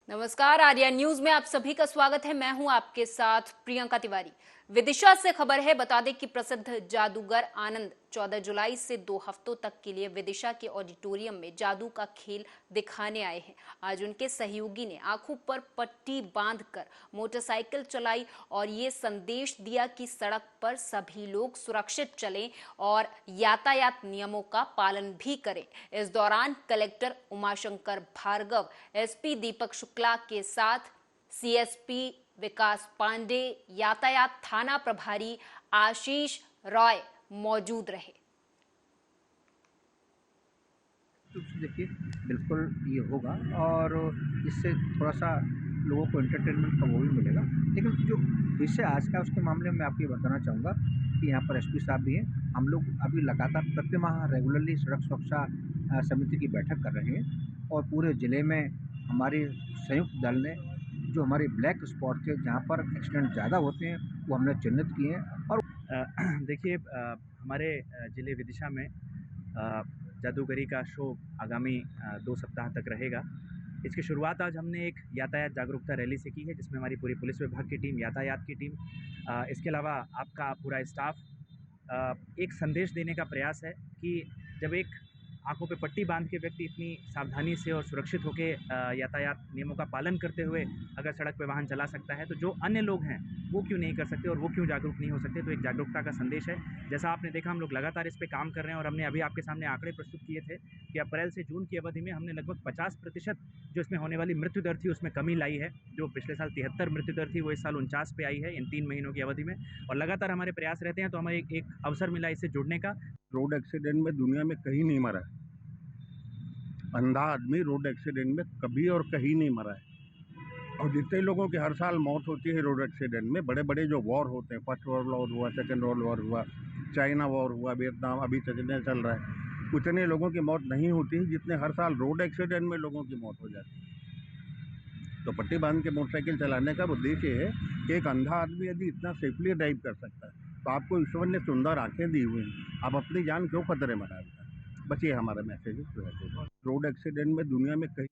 नमस्कार, आर्या न्यूज में आप सभी का स्वागत है। मैं हूं आपके साथ प्रियंका तिवारी। विदिशा से खबर है। बता दें कि प्रसिद्ध जादूगर आनंद 14 जुलाई से 2 हफ्तों तक के लिए विदिशा के ऑडिटोरियम में जादू का खेल दिखाने आए हैं। आज उनके सहयोगी ने आंखों पर पट्टी बांधकर मोटरसाइकिल चलाई और ये संदेश दिया कि सड़क पर सभी लोग सुरक्षित चलें और यातायात नियमों का पालन भी करें। इस दौरान कलेक्टर उमाशंकर भार्गव, एसपी दीपक शुक्ला के साथ सीएसपी विकास पांडे, यातायात थाना प्रभारी आशीष रॉय मौजूद रहे। देखिए, बिल्कुल ये होगा और इससे थोड़ा सा लोगों को एंटरटेनमेंट का वो भी मिलेगा। लेकिन जो विषय आज का उसके मामले में आपको ये बताना चाहूँगा कि यहाँ पर एसपी साहब भी हैं। हम लोग अभी लगातार प्रति माह रेगुलरली सड़क सुरक्षा समिति की बैठक कर रहे हैं और पूरे ज़िले में हमारे संयुक्त दल ने जो हमारे ब्लैक स्पॉट थे जहाँ पर एक्सीडेंट ज़्यादा होते हैं वो हमने चिन्हित किए हैं। और देखिए, हमारे ज़िले विदिशा में जादूगरी का शो आगामी 2 सप्ताह तक रहेगा। इसकी शुरुआत आज हमने एक यातायात जागरूकता रैली से की है, जिसमें हमारी पूरी पुलिस विभाग की टीम, यातायात की टीम, इसके अलावा आपका पूरा स्टाफ एक संदेश देने का प्रयास है कि जब एक आंखों पे पट्टी बांध के व्यक्ति इतनी सावधानी से और सुरक्षित होकर यातायात नियमों का पालन करते हुए अगर सड़क पे वाहन चला सकता है, तो जो अन्य लोग हैं वो क्यों नहीं कर सकते और वो क्यों जागरूक नहीं हो सकते। तो एक जागरूकता का संदेश है। जैसा आपने देखा, हम लोग लगातार इस पे काम कर रहे हैं और हमने अभी आपके सामने आंकड़े प्रस्तुत किए थे कि अप्रैल से जून की अवधि में हमने लगभग 50% जो इसमें होने वाली मृत्यु दर थी उसमें कमी लाई है। जो पिछले साल 73 मृत्यु दर थी वो इस साल 49 पे आई है इन 3 महीनों की अवधि में। और लगातार हमारे प्रयास रहते हैं, तो हमें एक अवसर मिला इससे जुड़ने का। रोड एक्सीडेंट में दुनिया में कहीं नहीं मरा है। अंधा आदमी रोड एक्सीडेंट में कभी और कहीं नहीं मरा है। और जितने लोगों की हर साल मौत होती है रोड एक्सीडेंट में, बड़े बड़े जो वॉर होते हैं, फर्स्ट वर्ल्ड वॉर हुआ, सेकेंड वर्ल्ड वॉर हुआ, चाइना वॉर हुआ, वियतनाम अभी चल रहा है, उतने लोगों की मौत नहीं होती है जितने हर साल रोड एक्सीडेंट में लोगों की मौत हो जाती है। तो पट्टी बांध के मोटरसाइकिल चलाने का उद्देश्य है कि एक अंधा आदमी यदि इतना सेफली ड्राइव कर सकता है तो आपको ईश्वर ने सुंदर आंखें दी हुई हैं, आप अपनी जान क्यों खतरे में डालते हैं। बस ये हमारा मैसेज है। रोड एक्सीडेंट में दुनिया में कहीं।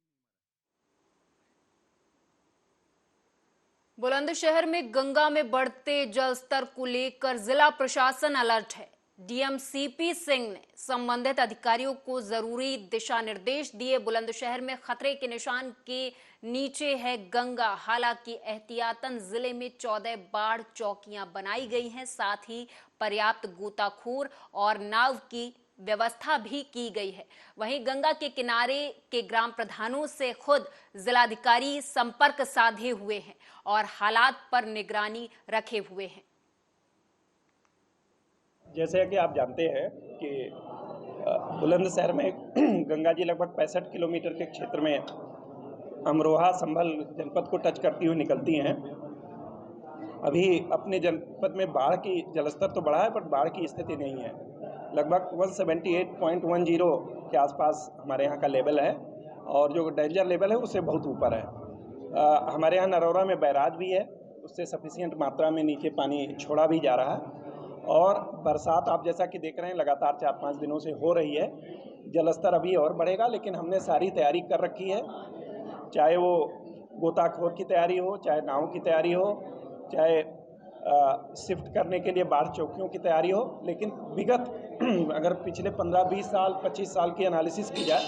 बुलंदशहर में गंगा में बढ़ते जल स्तर को लेकर जिला प्रशासन अलर्ट है। डीएम सीपी सिंह ने संबंधित अधिकारियों को जरूरी दिशा निर्देश दिए। बुलंदशहर में खतरे के निशान के नीचे है गंगा। हालांकि एहतियातन जिले में 14 बाढ़ चौकियां बनाई गई हैं, साथ ही पर्याप्त गोताखोर और नाव की व्यवस्था भी की गई है। वहीं गंगा के किनारे के ग्राम प्रधानों से खुद जिलाधिकारी संपर्क साधे हुए हैं और हालात पर निगरानी रखे हुए हैं। जैसे कि आप जानते हैं कि बुलंदशहर में गंगा जी लगभग 65 किलोमीटर के क्षेत्र में अमरोहा संभल जनपद को टच करती हुई निकलती हैं। अभी अपने जनपद में बाढ़ की जलस्तर तो बढ़ा है, पर बाढ़ की स्थिति नहीं है। लगभग 178.10 के आसपास हमारे यहाँ का लेवल है और जो डेंजर लेवल है उससे बहुत ऊपर है। हमारे यहाँ नरौरा में बैराज भी है, उससे सफिशिएंट मात्रा में नीचे पानी छोड़ा भी जा रहा है। और बरसात आप जैसा कि देख रहे हैं लगातार 4-5 दिनों से हो रही है। जलस्तर अभी और बढ़ेगा, लेकिन हमने सारी तैयारी कर रखी है, चाहे वो गोताखोर की तैयारी हो, चाहे नाव की तैयारी हो, चाहे शिफ्ट करने के लिए बाढ़ चौकियों की तैयारी हो। लेकिन विगत अगर पिछले 15-20 साल 25 साल की एनालिसिस की जाए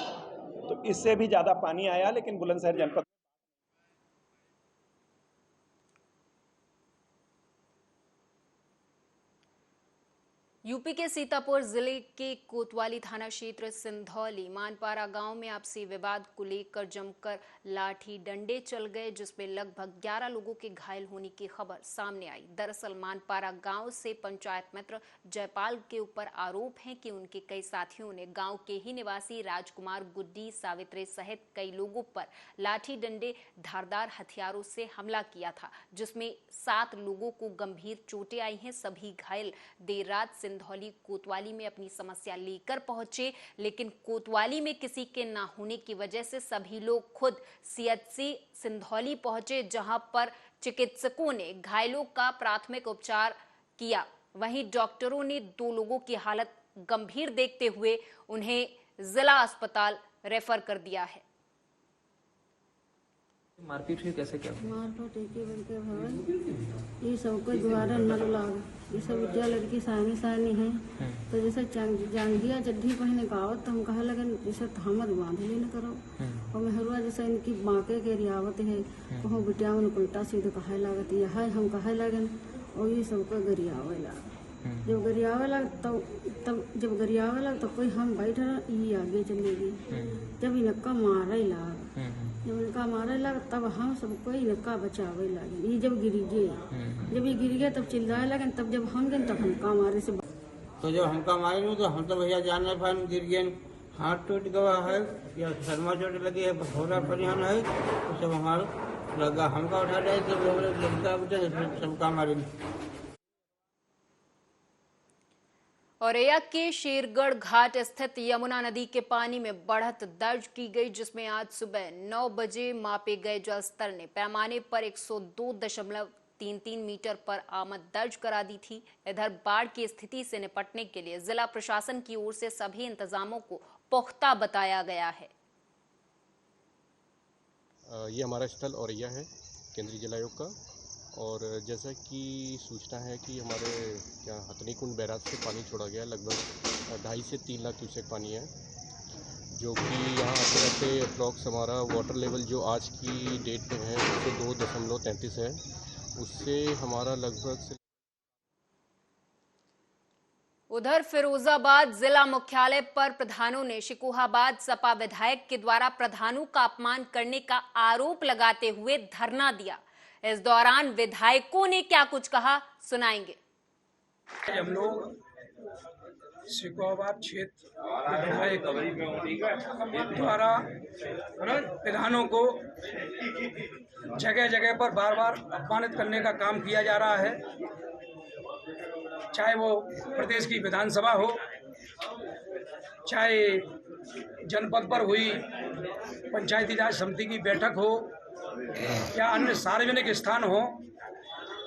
तो इससे भी ज़्यादा पानी आया, लेकिन बुलंदशहर जनपद यूपी के सीतापुर जिले के कोतवाली थाना क्षेत्र सिंधौली मानपारा गांव में आपसी विवाद को लेकर जमकर लाठी डंडे चल गए, जिसमें लगभग 11 लोगों के घायल होने की खबर सामने आई। दरअसल मानपारा गांव से पंचायत मित्र जयपाल के ऊपर आरोप है कि उनके कई साथियों ने गांव के ही निवासी राजकुमार, गुड्डी, सावित्री सहित कई लोगों पर लाठी डंडे, धारदार हथियारों से हमला किया था, जिसमें 7 लोगों को गंभीर चोटें आई हैं। सभी घायल देर रात सिंधौली कोतवाली में अपनी समस्या लेकर पहुंचे, लेकिन कोतवाली में किसी के ना होने की वजह से सभी लोग खुद सीएचसी सिंधौली पहुंचे, जहां पर चिकित्सकों ने घायलों का प्राथमिक उपचार किया। वहीं डॉक्टरों ने 2 लोगों की हालत गंभीर देखते हुए उन्हें जिला अस्पताल रेफर कर दिया है। मारपीट हुई कैसे क्या? मारपीट के बनके भवन ये सब कोई द्वारा नल लाग ये सब विद्या लड़की सानी सानी है तो जैसे जांगिया चड्ढी पहने गावत तो हम कहे लगे जैसे हमद बांधले न करो और मेहरुआ जैसे इनकी बांके के रियावत है कहूँ बिटिया उन उल्टा सीधे कहे लागत यह हम कहे लगन और ये सबको गरियावे लग जब गरियावे लग तब जब गरियावे लग तो कोई हम बैठ ये आगे चलेगी जब इनका मारे लग जब इनका मारे लगा तब हम सबको इनका बचावे लगे ये जब गिर गए जब ये गिर गए तब चिल्लाए लगे तब जब हम गए तब हमका मारे से तो जब हमका मारे नहीं तो हम तो भैया जाने पर गिर गए हाथ टूट गया है या शर्मा चोट लगी है थोड़ा परिहान है तो सब हमारा लगा हमका उठा रहे थे लगता उठे सबका मारे। औरैया के शेरगढ़ घाट स्थित यमुना नदी के पानी में बढ़त दर्ज की गई जिसमें आज सुबह 9 बजे मापे गए जलस्तर ने पैमाने पर 102.33 मीटर पर आमद दर्ज करा दी थी। इधर बाढ़ की स्थिति से निपटने के लिए जिला प्रशासन की ओर से सभी इंतजामों को पुख्ता बताया गया है। ये हमारा स्थल औरैया है केंद्रीय जलायोग का और जैसा कि सूचना है कि हमारे यहाँ हथनी कुंड बैराज से पानी छोड़ा गया लगभग 2.5 से 3 लाख क्यूसेक पानी है जो कि यहाँ आते आते अप्रॉक्स हमारा वाटर लेवल जो आज की डेट पे है उससे 2.33 है उससे हमारा लगभग उधर फिरोजाबाद जिला मुख्यालय पर प्रधानों ने शिकोहाबाद सपा विधायक के द्वारा प्रधानों का अपमान करने का आरोप लगाते हुए धरना दिया। इस दौरान विधायकों ने क्या कुछ कहा सुनाएंगे। हम लोग शिकोहाबाद क्षेत्र विधायक द्वारा प्रधानों को जगह जगह पर बार बार अपमानित करने का काम किया जा रहा है, चाहे वो प्रदेश की विधानसभा हो, चाहे जनपद पर हुई पंचायती राज समिति की बैठक हो या अन्य सार्वजनिक स्थान हो,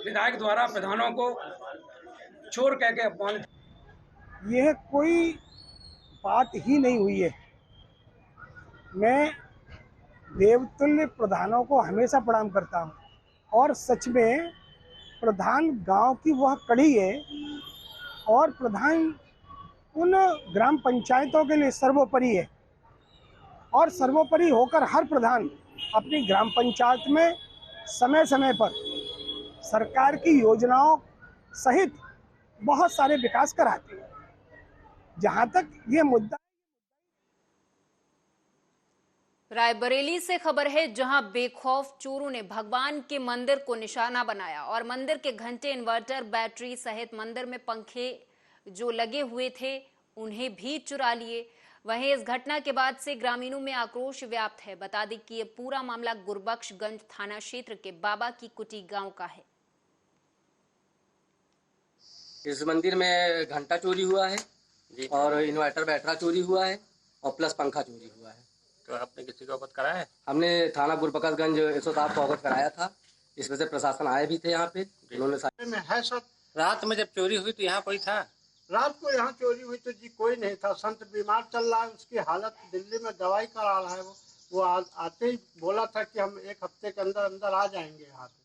विधायक द्वारा प्रधानों को चोर कह के अपमानित। यह कोई बात ही नहीं हुई है। मैं देवतुल्य प्रधानों को हमेशा प्रणाम करता हूं और सच में प्रधान गांव की वह कड़ी है और प्रधान उन ग्राम पंचायतों के लिए सर्वोपरि है और सर्वोपरि होकर हर प्रधान अपनी ग्राम पंचायत में समय समय पर सरकार की योजनाओं सहित बहुत सारे विकास कराते हैं। जहां तक ये मुद्दा रायबरेली से खबर है जहां बेखौफ चोरों ने भगवान के मंदिर को निशाना बनाया और मंदिर के घंटे, इन्वर्टर, बैटरी सहित मंदिर में पंखे जो लगे हुए थे उन्हें भी चुरा लिए। वहीं इस घटना के बाद से ग्रामीणों में आक्रोश व्याप्त है। बता दें कि ये पूरा मामला गुरबख्शगंज थाना क्षेत्र के बाबा की कुटी गांव का है। इस मंदिर में घंटा चोरी हुआ है और इन्वर्टर बैटरा चोरी हुआ है और प्लस पंखा चोरी हुआ है। तो आपने किसी को अवगत कराया है? हमने थाना गुरबख्शगंज 107 को अवगत कराया था। इसमें से प्रशासन आए भी थे यहाँ पे। उन्होंने में है सब। रात में जब चोरी हुई तो यहाँ कोई था? रात को यहाँ चोरी हुई तो जी कोई नहीं था। संत बीमार चल रहा है, उसकी हालत दिल्ली में दवाई करा रहा है। वो आते ही बोला था कि हम 1 हफ्ते के अंदर अंदर आ जाएंगे यहाँ पे।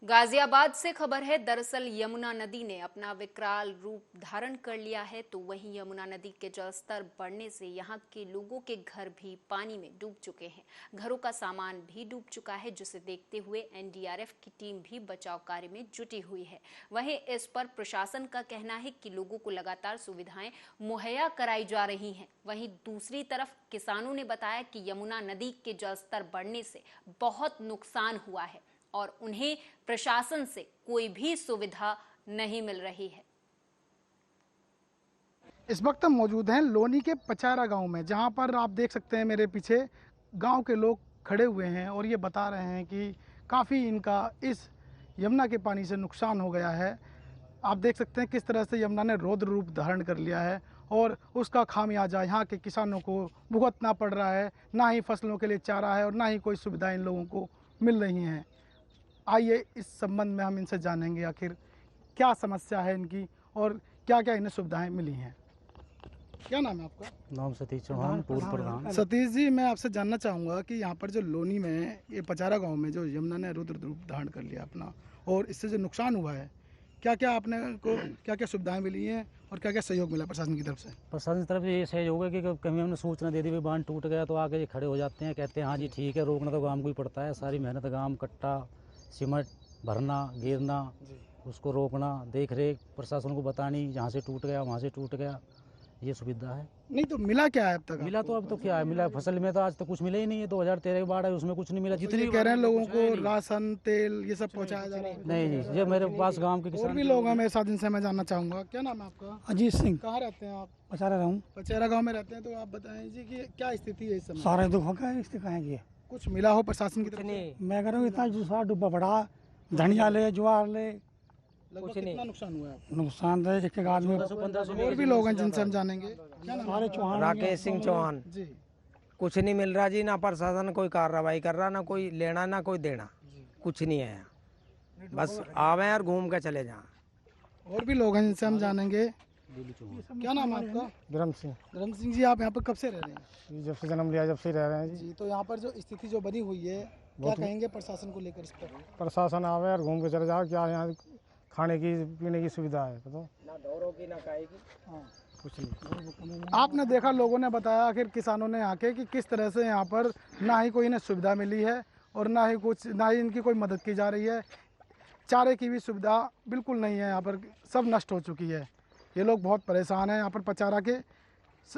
गाजियाबाद से खबर है। दरअसल यमुना नदी ने अपना विकराल रूप धारण कर लिया है, तो वहीं यमुना नदी के जलस्तर बढ़ने से यहां के लोगों के घर भी पानी में डूब चुके हैं। घरों का सामान भी डूब चुका है, जिसे देखते हुए एनडीआरएफ की टीम भी बचाव कार्य में जुटी हुई है। वहीं इस पर प्रशासन का कहना है कि लोगों को लगातार सुविधाएं मुहैया कराई जा रही हैं। वहीं दूसरी तरफ किसानों ने बताया कि यमुना नदी के जलस्तर बढ़ने से बहुत नुकसान हुआ है और उन्हें प्रशासन से कोई भी सुविधा नहीं मिल रही है। इस वक्त हम मौजूद हैं लोनी के पचारा गांव में, जहां पर आप देख सकते हैं मेरे पीछे गांव के लोग खड़े हुए हैं और ये बता रहे हैं कि काफ़ी इनका इस यमुना के पानी से नुकसान हो गया है। आप देख सकते हैं किस तरह से यमुना ने रौद्र रूप धारण कर लिया है और उसका खामियाजा यहाँ के किसानों को भुगतना पड़ रहा है। ना ही फसलों के लिए चारा है और ना ही कोई सुविधा इन लोगों को मिल रही हैं। आइए इस संबंध में हम इनसे जानेंगे आखिर क्या समस्या है इनकी और क्या क्या इन्हें सुविधाएं मिली हैं। क्या नाम है आपका? नाम सतीश चौहान, पूर्व प्रधान। सतीश जी, मैं आपसे जानना चाहूँगा कि यहाँ पर जो लोनी में ये पचारा गांव में जो यमुना ने रुद्र रूप धारण कर लिया अपना, और इससे जो नुकसान हुआ है, क्या क्या आपने को क्या क्या सुविधाएं मिली हैं और क्या क्या सहयोग मिला प्रशासन की तरफ से? प्रशासन की तरफ से ये सहयोग है कि कभी हमने सूचना दे दी भाई बांध टूट गया तो आके ये खड़े हो जाते हैं, कहते हैं हाँ जी ठीक है, रोकना तो गांव को ही पड़ता है, सारी मेहनत गांव, कट्टा सीमेंट भरना गिरना, उसको रोकना, देख रेख प्रशासन को बतानी, जहाँ से टूट गया वहाँ से टूट गया, ये सुविधा है। नहीं तो मिला क्या है अब तक? मिला तो अब तो क्या है, मिला फसल में तो आज तक कुछ मिला ही नहीं है। 2013 की बाढ़ है, उसमें कुछ नहीं मिला। जितनी कह रहे हैं लोगों को राशन तेल ये सब पहुंचाया जा रहा है। नहीं जी, ये मेरे पास गांव के किसान और भी लोग हैं मेरे साथ, इनसे मैं जानना चाहूँगा। क्या नाम है आपका? अजीत सिंह। कहाँ रहते हैं आप? पचारा गाँव। पचारा गाँव में रहते हैं, तो आप बताएं जी कि क्या स्थिति है इस समय? सारे दुखों का स्थिति है। कुछ मिला हो प्रशासन की तरफ से? मैं कह रहा हूँ इतना जुसा डूबा पड़ा, धनिया ले, ज्वार ले, लगभग कितना नुकसान हुआ है? नुकसान है एक आदमी। और भी लोग हैं जिनसे हम जानेंगे। क्या नाम है? चौहान। राकेश सिंह चौहान जी। कुछ नहीं मिल रहा जी, ना प्रशासन कोई कार्रवाई कर रहा, ना कोई लेना ना कोई देना, कुछ नहीं है यहाँ। बस आवे और घूम के चले जाएं। और भी लोग हैं जिनसे हम जानेंगे। क्या नाम है आपका? धर्म सिंह। धर्म सिंह जी, आप यहाँ पर कब से रह रहे हैं? जब से जन्म लिया जब से रह रहे हैं जी। तो यहाँ पर जो स्थिति जो बनी हुई है, क्या कहेंगे प्रशासन को लेकर इस पर? प्रशासन आवे और घूम के चले जाओ। क्या यहाँ खाने की पीने की सुविधा है बताओ? ना ढोरों की ना काई की, कुछ नहीं। आपने देखा, लोगों ने बताया, आखिर किसानों ने आके कि किस तरह से यहाँ पर ना ही कोई इन्हें सुविधा मिली है और ना ही इनकी कोई मदद की जा रही है। चारे की भी सुविधा बिल्कुल नहीं है, यहाँ पर सब नष्ट हो चुकी है। ये लोग बहुत परेशान हैं। यहाँ पर पचारा के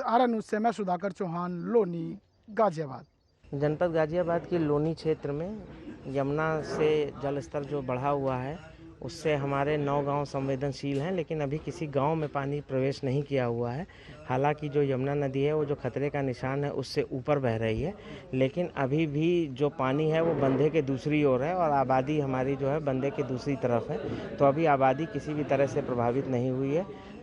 आरा न्यूज़ से मैं सुधाकर चौहान, लोनी, गाजियाबाद। जनपद गाजियाबाद की लोनी क्षेत्र में यमुना से जल स्तर जो बढ़ा हुआ है, उससे हमारे 9 गांव संवेदनशील हैं, लेकिन अभी किसी गांव में पानी प्रवेश नहीं किया हुआ है। हालांकि जो यमुना नदी है वो जो खतरे का निशान है उससे ऊपर बह रही है, लेकिन अभी भी जो पानी है वो बंधे के दूसरी ओर है और आबादी हमारी जो है बंधे के दूसरी तरफ है। तो अभी आबादी किसी भी तरह से प्रभावित नहीं हुई है।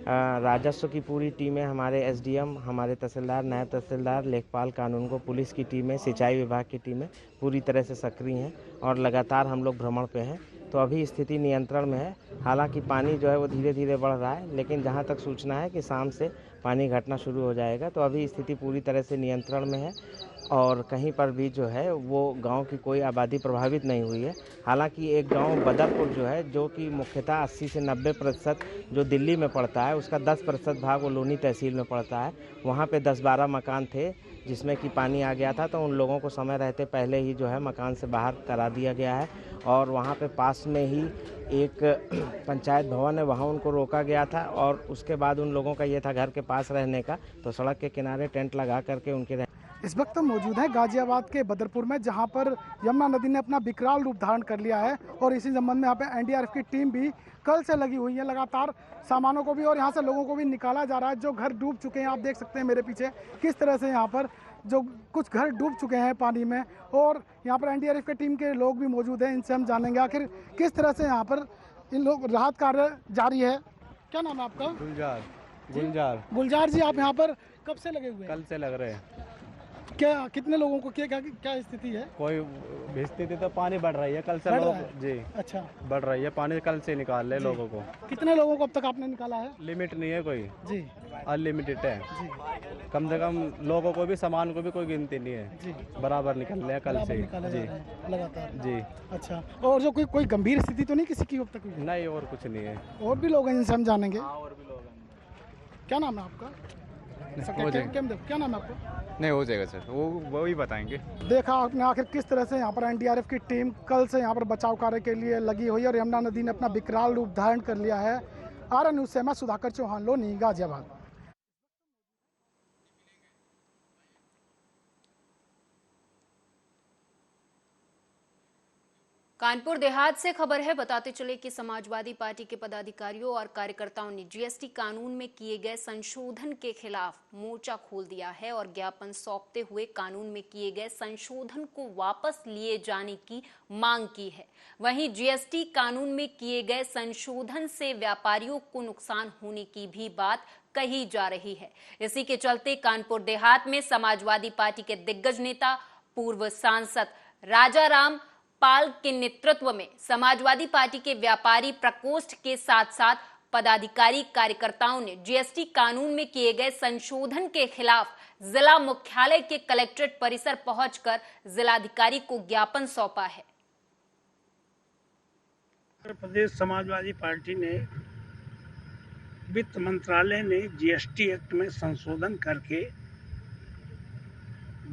राजस्व की पूरी टीमें, हमारे एसडीएम, हमारे तहसीलदार, नायब तहसीलदार, लेखपाल कानूनगो, पुलिस की टीमें, सिंचाई विभाग की टीमें पूरी तरह से सक्रिय हैं और लगातार हम लोग भ्रमण पे हैं। तो अभी स्थिति नियंत्रण में है। हालांकि पानी जो है वो धीरे धीरे बढ़ रहा है, लेकिन जहां तक सूचना है कि शाम से पानी घटना शुरू हो जाएगा। तो अभी स्थिति पूरी तरह से नियंत्रण में है और कहीं पर भी जो है वो गांव की कोई आबादी प्रभावित नहीं हुई है। हालांकि एक गांव बदरपुर जो है, जो कि मुख्यतः 80 से 90% जो दिल्ली में पड़ता है, उसका 10% भाग वो लोनी तहसील में पड़ता है। वहाँ पे 10-12 मकान थे जिसमें कि पानी आ गया था, तो उन लोगों को समय रहते पहले ही जो है मकान से बाहर करा दिया गया है। और वहाँ पे पास में ही एक पंचायत भवन है, वहाँ उनको रोका गया था और उसके बाद उन लोगों का ये था घर के पास रहने का, तो सड़क के किनारे टेंट लगा करके उनके इस वक्त हम मौजूद हैं गाजियाबाद के बदरपुर में, जहां पर यमुना नदी ने अपना विकराल रूप धारण कर लिया है और इसी संबंध में यहाँ पे एनडीआरएफ की टीम भी कल से लगी हुई है। लगातार सामानों को भी और यहाँ से लोगों को भी निकाला जा रहा है। जो घर डूब चुके हैं, आप देख सकते हैं मेरे पीछे किस तरह से यहाँ पर जो कुछ घर डूब चुके हैं पानी में, और यहाँ पर एनडीआरएफ की टीम के लोग भी मौजूद हैं। इनसे हम जानेंगे आखिर किस तरह से यहाँ पर इन लोग राहत कार्य जारी है। क्या नाम है आपका? गुलजार। गुलजार जी, आप यहाँ पर कब से लगे हुए हैं? कल से लग रहे हैं। क्या कितने लोगों को क्या स्थिति है? कोई स्थिति तो पानी बढ़ रही है, कल से लोग जी अच्छा बढ़ रही है, पानी कल से निकाल रहे लोगों को। कितने लोगों को अब तक आपने निकाला है? लिमिट नहीं है कोई जी, अनलिमिटेड है जी। कम से कम लोगों को भी, सामान को भी कोई गिनती नहीं है जी, बराबर निकल रहे हैं कल से जी, लगातार जी। अच्छा, और जो कोई गंभीर स्थिति तो नहीं किसी की अब तक? नहीं, और कुछ नहीं है। और भी लोग हैं जिनसे हम जानेंगे। और भी लोग हैं। क्या नाम है आपका? क्या नाम है आपका? नहीं, हो जाएगा सर, वो ही बताएंगे। देखा आपने आखिर किस तरह से यहाँ पर एनडीआरएफ की टीम कल से यहाँ पर बचाव कार्य के लिए लगी हुई है और यमुना नदी ने अपना विकराल रूप धारण कर लिया है। आरा न्यूज़ से मैं सुधाकर चौहान, लोनी, गाजियाबाद। कानपुर देहात से खबर है, बताते चले कि समाजवादी पार्टी के पदाधिकारियों और कार्यकर्ताओं ने जीएसटी कानून में किए गए संशोधन के खिलाफ मोर्चा खोल दिया है और ज्ञापन सौंपते हुए कानून में किए गए संशोधन को वापस लिए जाने की मांग की है। वहीं जीएसटी कानून में किए गए संशोधन से व्यापारियों को नुकसान होने की भी बात कही जा रही है। इसी के चलते कानपुर देहात में समाजवादी पार्टी के दिग्गज नेता, पूर्व सांसद राजाराम पाल के नेतृत्व में समाजवादी पार्टी के व्यापारी प्रकोष्ठ के साथ साथ पदाधिकारी कार्यकर्ताओं ने जीएसटी कानून में किए गए संशोधन के खिलाफ जिला मुख्यालय के कलेक्ट्रेट परिसर पहुंचकर जिलाधिकारी को ज्ञापन सौंपा है। उत्तर प्रदेश समाजवादी पार्टी ने वित्त मंत्रालय ने जीएसटी एक्ट में संशोधन करके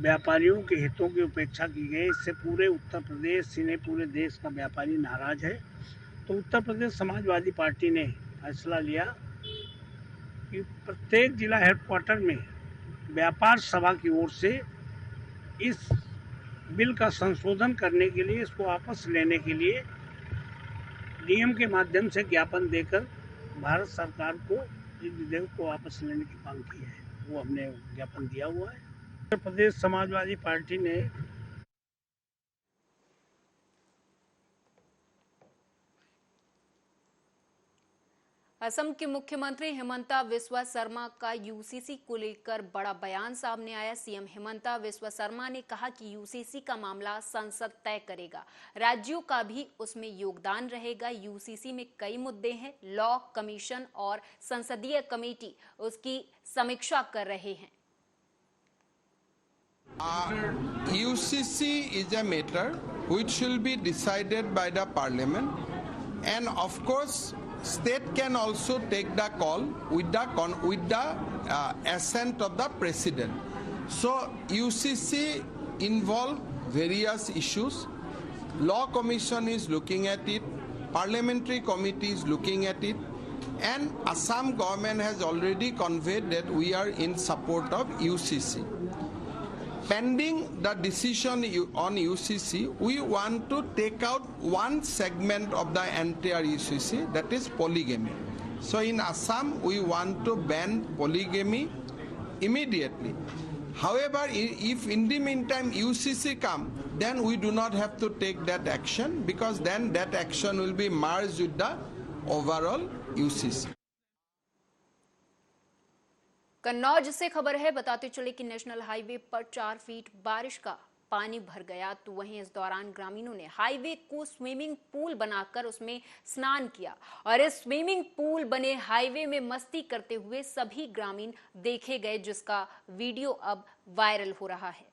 व्यापारियों के हितों की उपेक्षा की गई। इससे पूरे उत्तर प्रदेश ही नहीं पूरे देश का व्यापारी नाराज है। तो उत्तर प्रदेश समाजवादी पार्टी ने फैसला लिया कि प्रत्येक जिला हेडक्वार्टर में व्यापार सभा की ओर से इस बिल का संशोधन करने के लिए, इसको वापस लेने के लिए डीएम के माध्यम से ज्ञापन देकर भारत सरकार को इस विधेयक को वापस लेने की मांग की है। वो हमने ज्ञापन दिया हुआ है। उत्तर प्रदेश समाजवादी पार्टी ने असम के मुख्यमंत्री हिमंता बिस्वा शर्मा का यूसीसी को लेकर बड़ा बयान सामने आया। सीएम हिमंता बिस्वा शर्मा ने कहा कि यूसीसी का मामला संसद तय करेगा, राज्यों का भी उसमें योगदान रहेगा। यूसीसी में कई मुद्दे हैं, लॉ कमीशन और संसदीय कमेटी उसकी समीक्षा कर रहे हैं। UCC is a matter which will be decided by the parliament, and of course state can also take the call with the assent of the president. So UCC involve various issues. Law commission is looking at it, parliamentary committee is looking at it, and Assam government has already conveyed that we are in support of UCC. Pending the decision on UCC, we want to take out one segment of the entire UCC, that is polygamy. So in Assam, we want to ban polygamy immediately. However, if in the meantime UCC come, then we do not have to take that action, because then that action will be merged with the overall UCC. Kannauj से खबर है, बताते चले कि national highway पर 4 feet बारिश का पानी भर गया। तो वहीं इस दौरान ग्रामीणों ने हाईवे को स्विमिंग पूल बनाकर उसमें स्नान किया और इस स्विमिंग पूल बने हाईवे में मस्ती करते हुए सभी ग्रामीण देखे गए, जिसका वीडियो अब वायरल हो रहा है।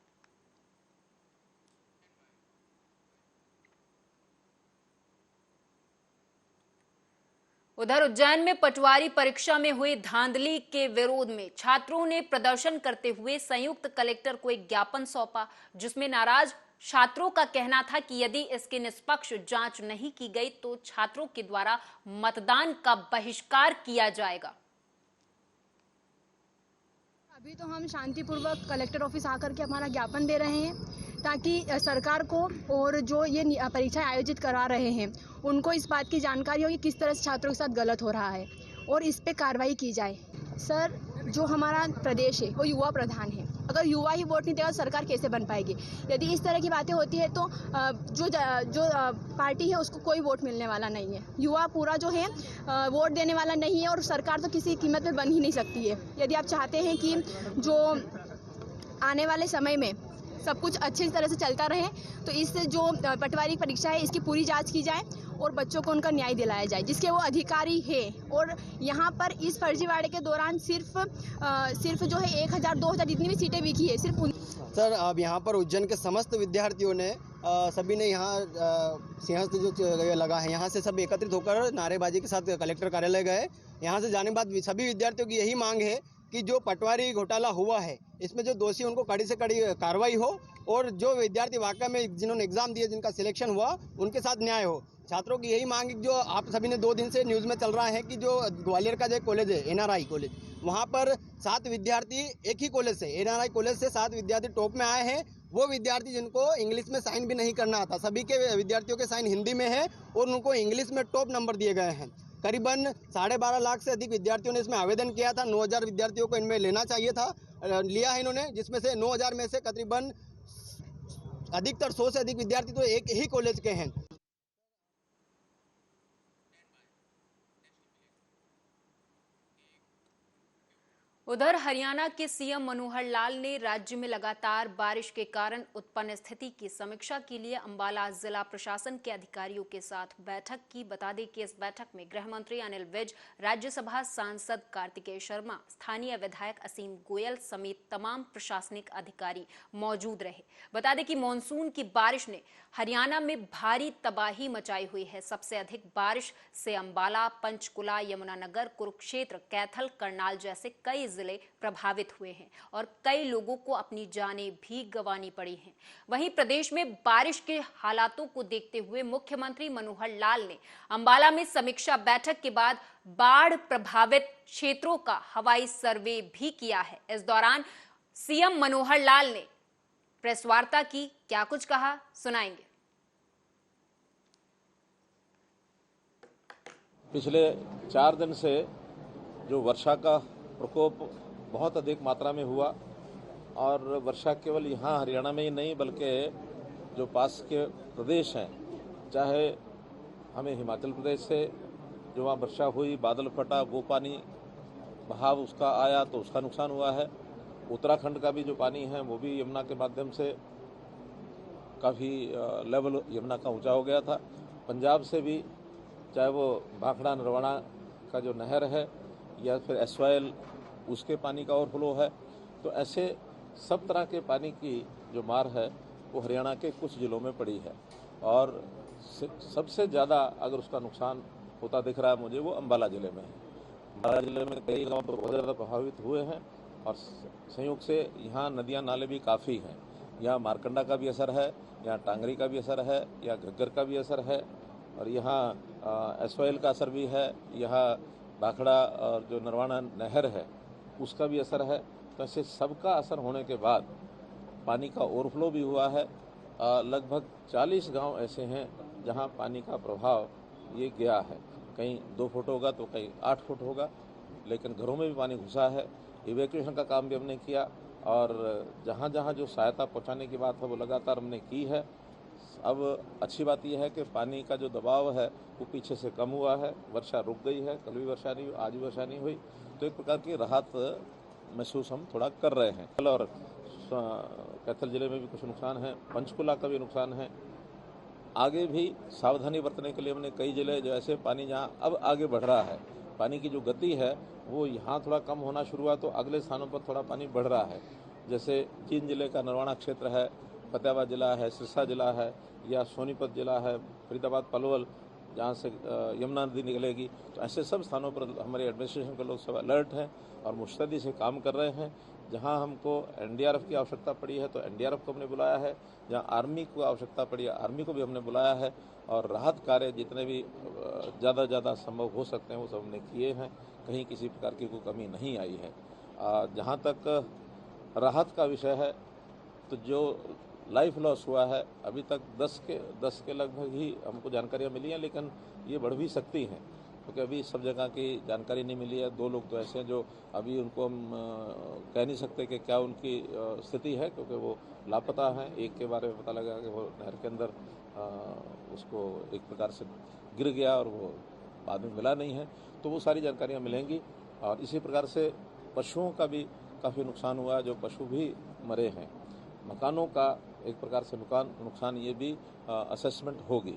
उधर उज्जैन में पटवारी परीक्षा में हुई धांधली के विरोध में छात्रों ने प्रदर्शन करते हुए संयुक्त कलेक्टर को एक ज्ञापन सौंपा, जिसमें नाराज छात्रों का कहना था कि यदि इसकी निष्पक्ष जांच नहीं की गई तो छात्रों के द्वारा मतदान का बहिष्कार किया जाएगा। अभी तो हम शांतिपूर्वक कलेक्टर ऑफिस आकर के हमारा ज्ञापन दे रहे हैं ताकि सरकार को और जो ये परीक्षाएं आयोजित करा रहे हैं उनको इस बात की जानकारी हो कि किस तरह से छात्रों के साथ गलत हो रहा है और इस पे कार्रवाई की जाए। सर, जो हमारा प्रदेश है वो युवा प्रधान है, अगर युवा ही वोट नहीं देगा तो सरकार कैसे बन पाएगी। यदि इस तरह की बातें होती है तो जो पार्टी है उसको कोई वोट मिलने वाला नहीं है। युवा पूरा जो है वोट देने वाला नहीं है और सरकार तो किसी कीमत पे बन ही नहीं सकती है। यदि आप चाहते हैं कि जो आने वाले समय में सब कुछ अच्छी तरह से चलता रहे तो इस जो पटवारी परीक्षा है इसकी पूरी जांच की जाए और बच्चों को उनका न्याय दिलाया जाए जिसके वो अधिकारी है। और यहाँ पर इस फर्जीवाड़े के दौरान सिर्फ जो है 1000-2000 जितनी भी सीटें बिकी है सिर्फ सर, अब यहाँ पर उज्जैन के समस्त विद्यार्थियों ने सभी ने यहाँ सिंहस्थ जो लगा है यहाँ से सब एकत्रित होकर नारेबाजी के साथ कलेक्टर कार्यालय गए। यहाँ से जाने के बाद सभी विद्यार्थियों की यही मांग है कि जो पटवारी घोटाला हुआ है इसमें जो दोषी उनको कड़ी से कड़ी कार्रवाई हो और जो विद्यार्थी वाकई में जिन्होंने एग्जाम दिए जिनका सिलेक्शन हुआ उनके साथ न्याय हो। छात्रों की यही मांग जो आप सभी ने 2 दिन से न्यूज़ में चल रहा है कि जो ग्वालियर का जो कॉलेज है NRI कॉलेज, वहाँ पर 7 विद्यार्थी एक ही कॉलेज से NRI कॉलेज से 7 विद्यार्थी टॉप में आए हैं। वो विद्यार्थी जिनको इंग्लिश में साइन भी नहीं करना आता, सभी के विद्यार्थियों के साइन हिंदी में है और उनको इंग्लिश में टॉप नंबर दिए गए हैं। करीबन 12.5 लाख से अधिक विद्यार्थियों ने इसमें आवेदन किया था। 9000 विद्यार्थियों को इनमें लेना चाहिए था, लिया है इन्होंने, जिसमें से 9000 में से करीबन अधिकतर 100 से अधिक विद्यार्थी तो एक ही कॉलेज के हैं। उधर हरियाणा के सीएम मनोहर लाल ने राज्य में लगातार बारिश के कारण उत्पन्न स्थिति की समीक्षा के लिए अंबाला जिला प्रशासन के अधिकारियों के साथ बैठक की। बता दें कि इस बैठक में गृह मंत्री अनिल विज, राज्यसभा सांसद कार्तिकेय शर्मा, स्थानीय विधायक असीम गोयल समेत तमाम प्रशासनिक अधिकारी मौजूद रहे। बता दें कि मानसून की बारिश ने हरियाणा में भारी तबाही मचाई हुई है। सबसे अधिक बारिश से अंबाला, पंचकुला, यमुनानगर, कुरुक्षेत्र, कैथल, करनाल जैसे कई जिले प्रभावित हुए हैं और कई लोगों को अपनी जानें भी गंवानी पड़ी हैं। वहीं प्रदेश में बारिश के हालातों को देखते हुए मुख्यमंत्री मनोहर लाल ने अंबाला में समीक्षा बैठक के बाद बाढ़ प्रभावित क्षेत्रों का हवाई सर्वे भी किया है। इस दौरान सीएम मनोहर लाल ने प्रेस वार्ता की, क्या कुछ कहा सुनाएंगे। पिछले 4 दिन से जो वर्षा का प्रकोप बहुत अधिक मात्रा में हुआ और वर्षा केवल यहाँ हरियाणा में ही नहीं बल्कि जो पास के प्रदेश हैं, चाहे हमें हिमाचल प्रदेश से जो वहाँ वर्षा हुई, बादल फटा, वो पानी बहाव उसका आया तो उसका नुकसान हुआ है। उत्तराखंड का भी जो पानी है वो भी यमुना के माध्यम से काफ़ी लेवल यमुना का ऊंचा हो गया था। पंजाब से भी चाहे वो भाखड़ा नरवाना का जो नहर है या फिर एसवाइल उसके पानी का ओवरफ्लो है, तो ऐसे सब तरह के पानी की जो मार है वो हरियाणा के कुछ जिलों में पड़ी है और सबसे ज़्यादा अगर उसका नुकसान होता दिख रहा है मुझे वो अम्बाला ज़िले में है। अम्बाला ज़िले में कई गाँव बहुत ज़्यादा प्रभावित हुए हैं और संयोग से यहाँ नदियाँ नाले भी काफ़ी हैं। यहाँ मारकंडा का भी असर है, यहाँ टांगरी का भी असर है, यहाँ घग्गर का भी असर है और यहाँ एसवाइल का असर भी है, यहाँ भाखड़ा और जो नरवाना नहर है उसका भी असर है। तो ऐसे सबका असर होने के बाद पानी का ओवरफ्लो भी हुआ है। लगभग 40 गांव ऐसे हैं जहां पानी का प्रभाव ये गया है। कहीं 2 फुट होगा तो कहीं 8 फुट होगा, लेकिन घरों में भी पानी घुसा है। इवैक्यूएशन का काम भी हमने किया और जहां जहां जो सहायता पहुंचाने की बात है वो लगातार हमने की है। अब अच्छी बात यह है कि पानी का जो दबाव है वो पीछे से कम हुआ है। वर्षा रुक गई है, कल भी वर्षा नहीं हुई, आज भी वर्षा नहीं हुई, तो एक प्रकार की राहत महसूस हम थोड़ा कर रहे हैं। और कैथल जिले में भी कुछ नुकसान है, पंचकुला का भी नुकसान है। आगे भी सावधानी बरतने के लिए हमने कई जिले जो ऐसे पानी जहाँ अब आगे बढ़ रहा है, पानी की जो गति है वो यहाँ थोड़ा कम होना शुरू हुआ तो अगले स्थानों पर थोड़ा पानी बढ़ रहा है। जैसे जींद जिले का नरवाना क्षेत्र है, फतेहाबाद जिला है, सिरसा जिला है या सोनीपत जिला है, फरीदाबाद पलवल जहाँ से यमुना नदी निकलेगी, तो ऐसे सब स्थानों पर हमारे एडमिनिस्ट्रेशन के लोग सब अलर्ट हैं और मुस्तैदी से काम कर रहे हैं। जहाँ हमको एनडीआरएफ की आवश्यकता पड़ी है तो एनडीआरएफ को हमने बुलाया है, जहाँ आर्मी को आवश्यकता पड़ी है आर्मी को भी हमने बुलाया है और राहत कार्य जितने भी ज़्यादा संभव हो सकते हैं वो सब हमने किए हैं। कहीं किसी प्रकार की कोई कमी नहीं आई है। जहाँ तक राहत का विषय है तो जो लाइफ लॉस हुआ है अभी तक 10 के लगभग ही हमको जानकारियाँ मिली हैं, लेकिन ये बढ़ भी सकती हैं क्योंकि अभी सब जगह की जानकारी नहीं मिली है। 2 लोग तो ऐसे हैं जो अभी उनको हम कह नहीं सकते कि क्या उनकी स्थिति है क्योंकि वो लापता हैं। एक के बारे में पता लगा कि वो नहर के अंदर उसको एक प्रकार से गिर गया और वो बाद में मिला नहीं है, तो वो सारी जानकारियाँ मिलेंगी। और इसी प्रकार से पशुओं का भी काफ़ी नुकसान हुआ है, जो पशु भी मरे हैं। मकानों का एक प्रकार से नुकसान ये भी असेसमेंट होगी।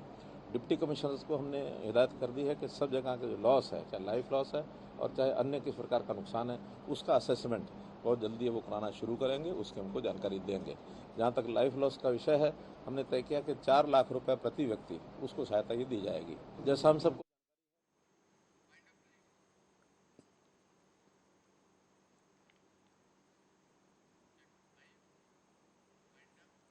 डिप्टी कमिश्नर्स को हमने हिदायत कर दी है कि सब जगह का जो लॉस है, चाहे लाइफ लॉस है और चाहे अन्य किस प्रकार का नुकसान है, उसका असेसमेंट बहुत जल्दी वो कराना शुरू करेंगे, उसकी हमको जानकारी देंगे। जहाँ तक लाइफ लॉस का विषय है, हमने तय किया कि 4 लाख रुपए प्रति व्यक्ति उसको सहायता ही दी जाएगी। जैसा हम सब